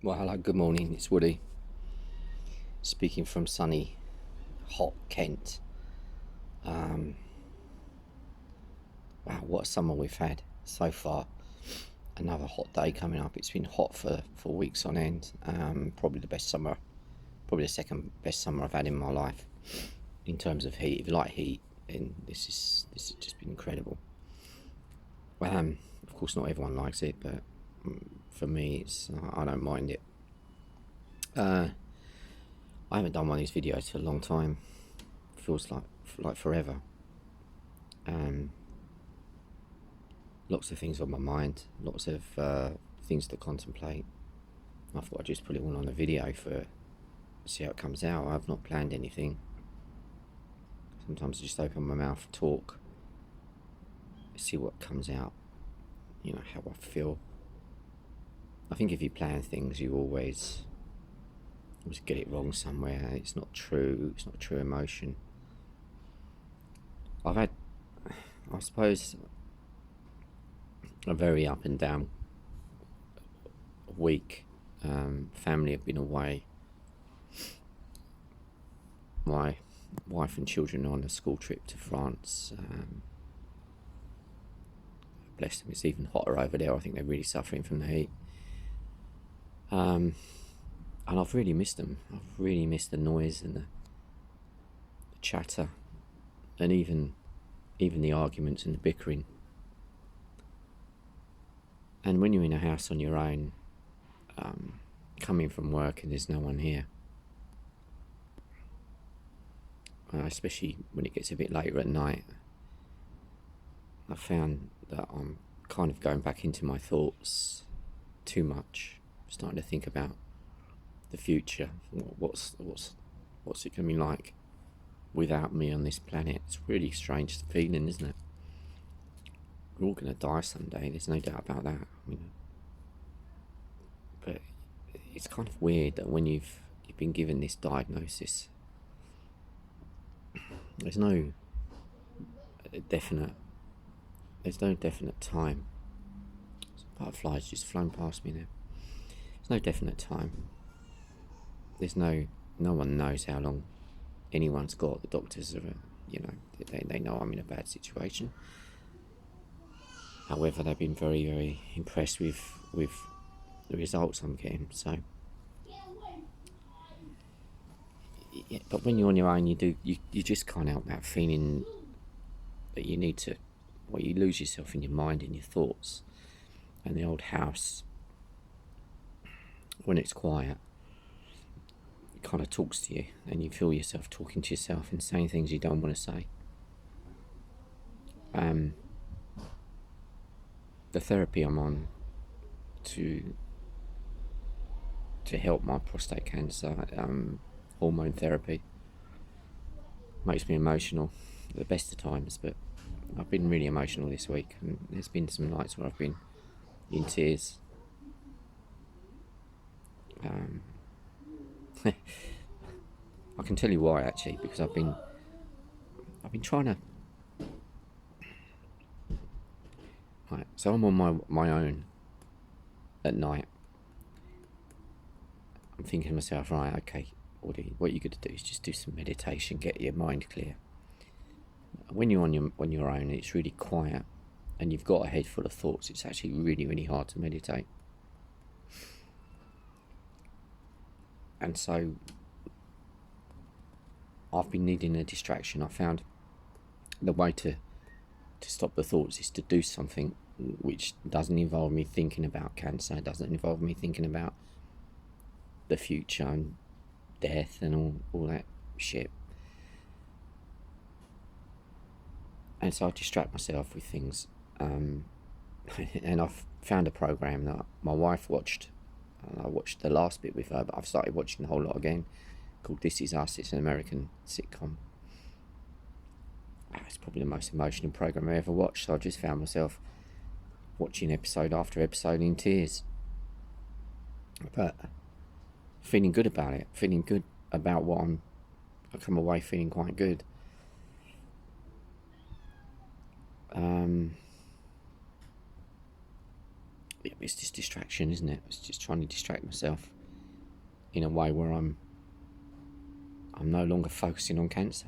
Well, hello, good morning. It's Woody speaking from sunny, hot Kent. Wow, what a summer we've had so far. Another hot day coming up. It's been hot for weeks on end. Probably the best summer, probably the second best summer I've had in my life in terms of heat. If you like heat, then this has just been incredible. Of course, not everyone likes it, but for me, I don't mind it. Uh, I haven't done one of these videos for a long time. Feels like forever. Um, Lots of things on my mind, lots of things to contemplate. I thought I'd just put it all on a video for see how it comes out. I've not planned anything. Sometimes I just open my mouth, talk, see what comes out. You know how I feel. I think if you plan things, you always get it wrong somewhere. It's not true. It's not a true emotion. I've had, I suppose, a very up and down week. Family have been away. My wife and children are on a school trip to France. Bless them, it's even hotter over there. I think they're really suffering from the heat. And I've really missed them. I've really missed the noise and the chatter, and even the arguments and the bickering. And when you're in a house on your own, coming from work and there's no one here, especially when it gets a bit later at night, I found that I'm kind of going back into my thoughts too much, starting to think about the future. What's it going to be like without me on this planet? It's a really strange feeling, isn't it? We're all going to die someday, there's no doubt about that. But it's kind of weird that when you've been given this diagnosis, there's no definite time. Some butterflies just flown past me there. There's no definite time. There's no one knows how long anyone's got. The doctors are, they know I'm in a bad situation. However, they've been very, very impressed with the results I'm getting. So, yeah, but when you're on your own, you just can't help that feeling that you need to, well, you lose yourself in your mind and your thoughts. And the old house, when it's quiet, it kind of talks to you, and you feel yourself talking to yourself and saying things you don't want to say. The therapy I'm on to help my prostate cancer, hormone therapy, makes me emotional at the best of times, but I've been really emotional this week, and there's been some nights where I've been in tears. I can tell you why, actually, because I've been trying to. Right, so I'm on my own at night. I'm thinking to myself, right, okay, what you got to do is just do some meditation, get your mind clear. When you're on your own, it's really quiet, and you've got a head full of thoughts. It's actually really, really hard to meditate. And so I've been needing a distraction. I found the way to stop the thoughts is to do something which doesn't involve me thinking about cancer, doesn't involve me thinking about the future and death and all that shit. And so I distract myself with things. And I've found a program that my wife watched. I watched the last bit with her, but I've started watching the whole lot again, called This Is Us. It's an American sitcom. It's probably the most emotional program I ever watched, so I just found myself watching episode after episode in tears. But feeling good about it, feeling good about what I come away feeling quite good. it's just distraction, isn't it? It's just trying to distract myself in a way where I'm no longer focusing on cancer.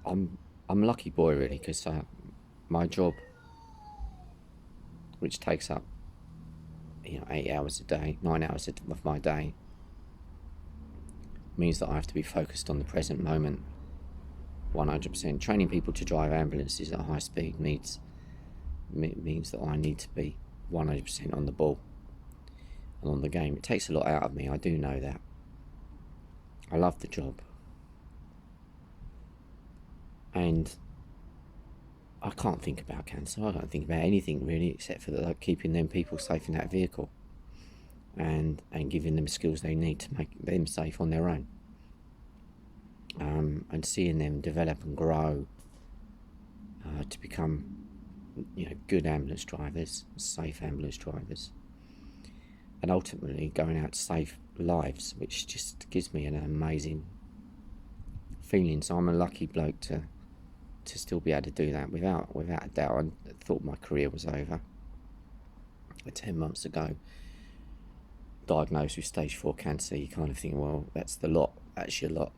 I'm a lucky boy, really, because my job, which takes up 8 hours a day, 9 hours of my day, means that I have to be focused on the present moment 100%. Training people to drive ambulances at high speed means that I need to be 100% on the ball and on the game. It takes a lot out of me, I do know that. I love the job, and I can't think about cancer. I don't think about anything really, except for keeping them people safe in that vehicle, and giving them skills they need to make them safe on their own, and seeing them develop and grow to become good ambulance drivers, safe ambulance drivers, and ultimately going out to save lives, which just gives me an amazing feeling. So I'm a lucky bloke to still be able to do that without a doubt. I thought my career was over 10 months ago. Diagnosed with stage 4 cancer, you kind of think, well, that's your lot.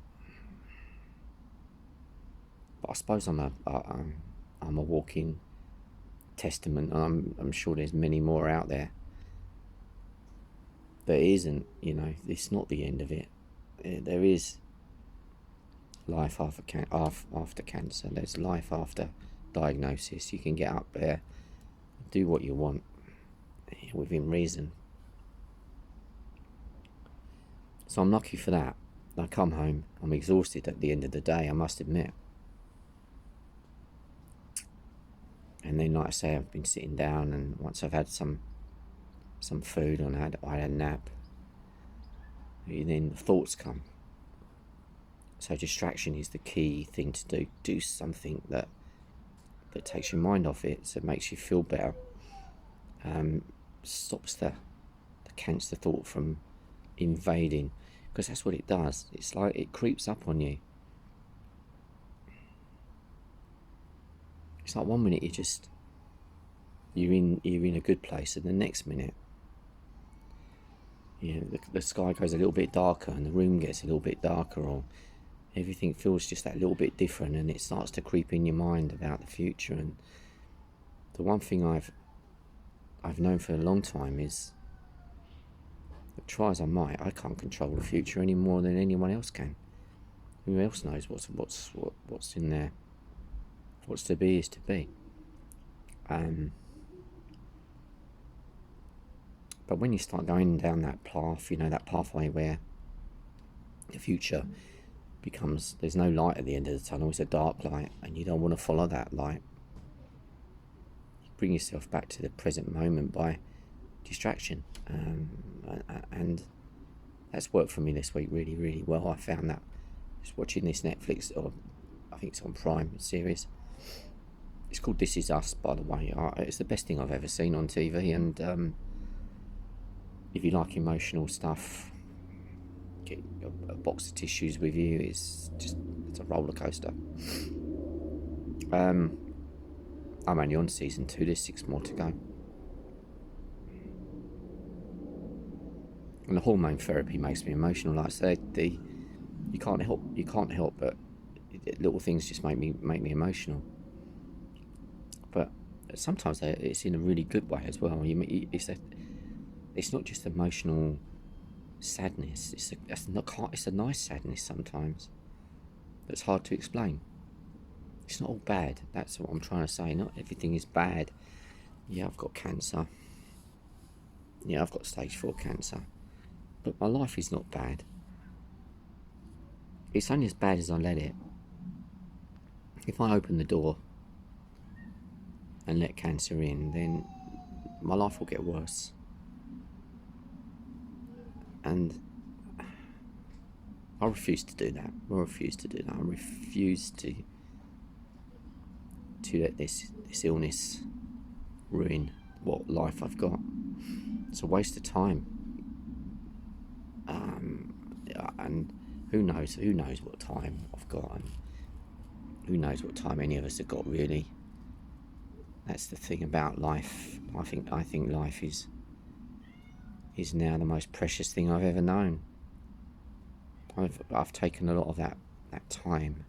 But I suppose I'm a walking testament, and I'm sure there's many more out there that isn't. It's not the end of it. There is life after cancer. There's life after diagnosis. You can get up there, do what you want within reason. So I'm lucky for that. I come home, I'm exhausted at the end of the day, I must admit. And then, like I say, I've been sitting down, and once I've had some food and I had a nap, then the thoughts come. So distraction is the key thing to do. Do something that takes your mind off it, so it makes you feel better. Stops the cancer thought from invading, because that's what it does. It's like it creeps up on you. It's like one minute you're in a good place, and the next minute the sky goes a little bit darker, and the room gets a little bit darker, or everything feels just that little bit different, and it starts to creep in your mind about the future. And the one thing I've known for a long time is that, try as I might, I can't control the future any more than anyone else can. Who else knows what's in there? What's to be is to be. But when you start going down that path, that pathway where the future becomes, there's no light at the end of the tunnel, it's a dark light, and you don't want to follow that light. You bring yourself back to the present moment by distraction, and that's worked for me this week really, really well. I found that just watching this Netflix, or I think it's on Prime series. It's called This Is Us, by the way. It's the best thing I've ever seen on TV, and if you like emotional stuff, get a box of tissues with you. It's a roller coaster. I'm only on season 2. There's 6 more to go. And the hormone therapy makes me emotional. Like I said, you can't help but little things just make me emotional. But sometimes it's in a really good way as well. It's not just emotional sadness. It's a nice sadness sometimes. That's hard to explain. It's not all bad. That's what I'm trying to say. Not everything is bad. Yeah, I've got cancer. Yeah, I've got stage 4 cancer. But my life is not bad. It's only as bad as I let it. If I open the door and let cancer in, then my life will get worse. And I refuse to do that. I refuse to let this illness ruin what life I've got. It's a waste of time. And who knows what time I've got, and who knows what time any of us have got, really. That's the thing about life. I think life is now the most precious thing I've ever known. I've taken a lot of that time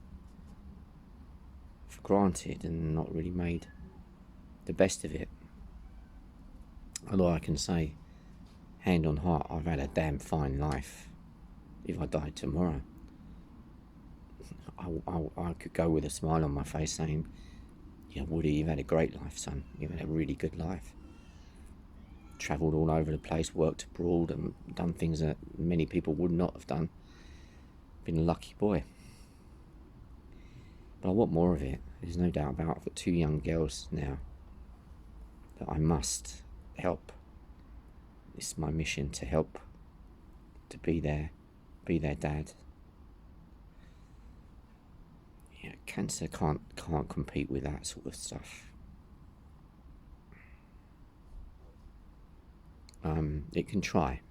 for granted and not really made the best of it. Although I can say, hand on heart, I've had a damn fine life. If I died tomorrow, I could go with a smile on my face saying, yeah, Woody, you've had a great life, son. You've had a really good life. Travelled all over the place, worked abroad and done things that many people would not have done. Been a lucky boy. But I want more of it. There's no doubt about it. I've got 2 young girls now that I must help. It's my mission to help, to be their dad. Yeah, cancer can't compete with that sort of stuff. It can try,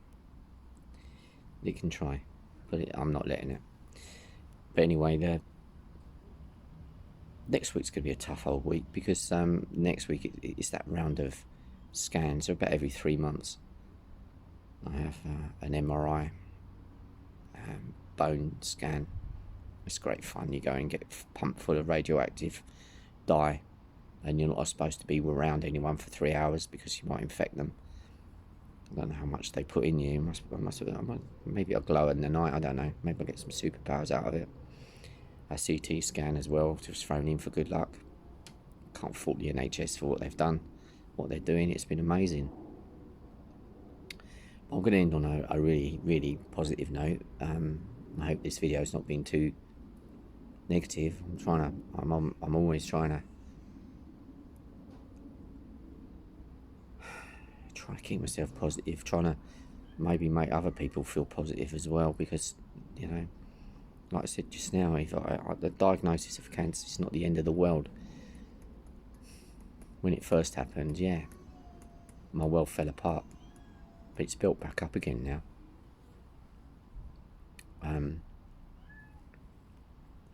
but I'm not letting it. But anyway, next week's going to be a tough old week, because next week it's that round of scans. They're about every 3 months. I have an MRI, bone scan. It's great fun. You go and get pumped full of radioactive dye, and you're not supposed to be around anyone for 3 hours because you might infect them. I don't know how much they put in you. Maybe I'll glow in the night. I don't know. Maybe I'll get some superpowers out of it. A CT scan as well, just thrown in for good luck. Can't fault the NHS for what they've done, what they're doing. It's been amazing. I'm going to end on a really, really positive note. I hope this video has not been too negative. I'm always trying to keep myself positive, trying to maybe make other people feel positive as well, because, you know, like I said just now, if the diagnosis of cancer is not the end of the world. When it first happened, yeah, my world fell apart, but it's built back up again now.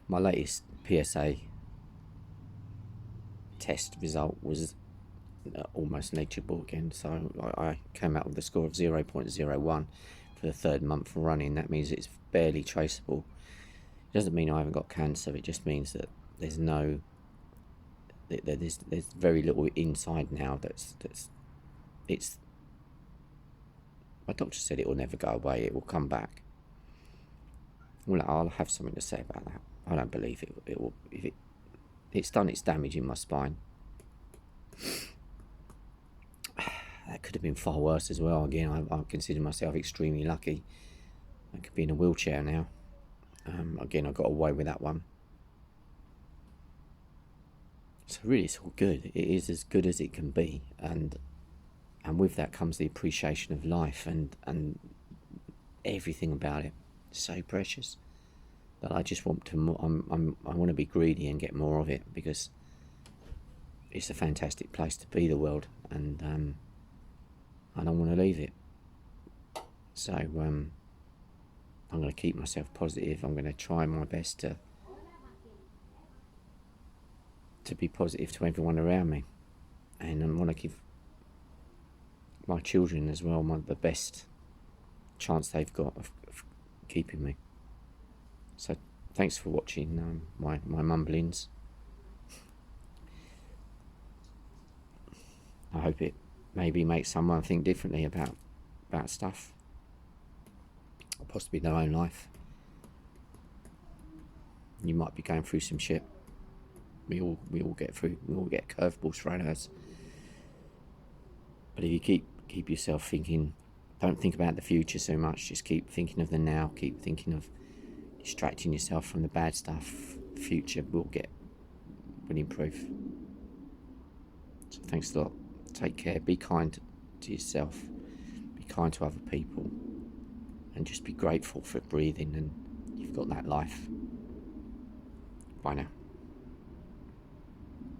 My latest PSA test result was almost negligible again, so I came out with a score of 0.01 for the 3rd month running. That means it's barely traceable. It doesn't mean I haven't got cancer. It just means that there's very little inside now. It's my doctor said it will never go away. It will come back. Well, I'll have something to say about that. I don't believe it will. If it's done its damage in my spine. That could have been far worse as well. Again, I consider myself extremely lucky. I could be in a wheelchair now. Again, I got away with that one. So really, it's all good. It is as good as it can be, and with that comes the appreciation of life and everything about it. It's so precious that I just want to. I want to be greedy and get more of it, because it's a fantastic place to be, the world, and I don't want to leave it. So I'm going to keep myself positive. I'm going to try my best to be positive to everyone around me, and I want to give my children as well the best chance they've got of keeping me. So thanks for watching my mumblings. I hope it maybe makes someone think differently about stuff, or possibly their own life. You might be going through some shit. We all get curveballs thrown at us. But if you keep yourself thinking, don't think about the future so much. Just keep thinking of the now. Keep thinking of distracting yourself from the bad stuff. The future will improve. So thanks a lot. Take care. Be kind to yourself. Be kind to other people, and just be grateful for breathing, and you've got that life. Bye now.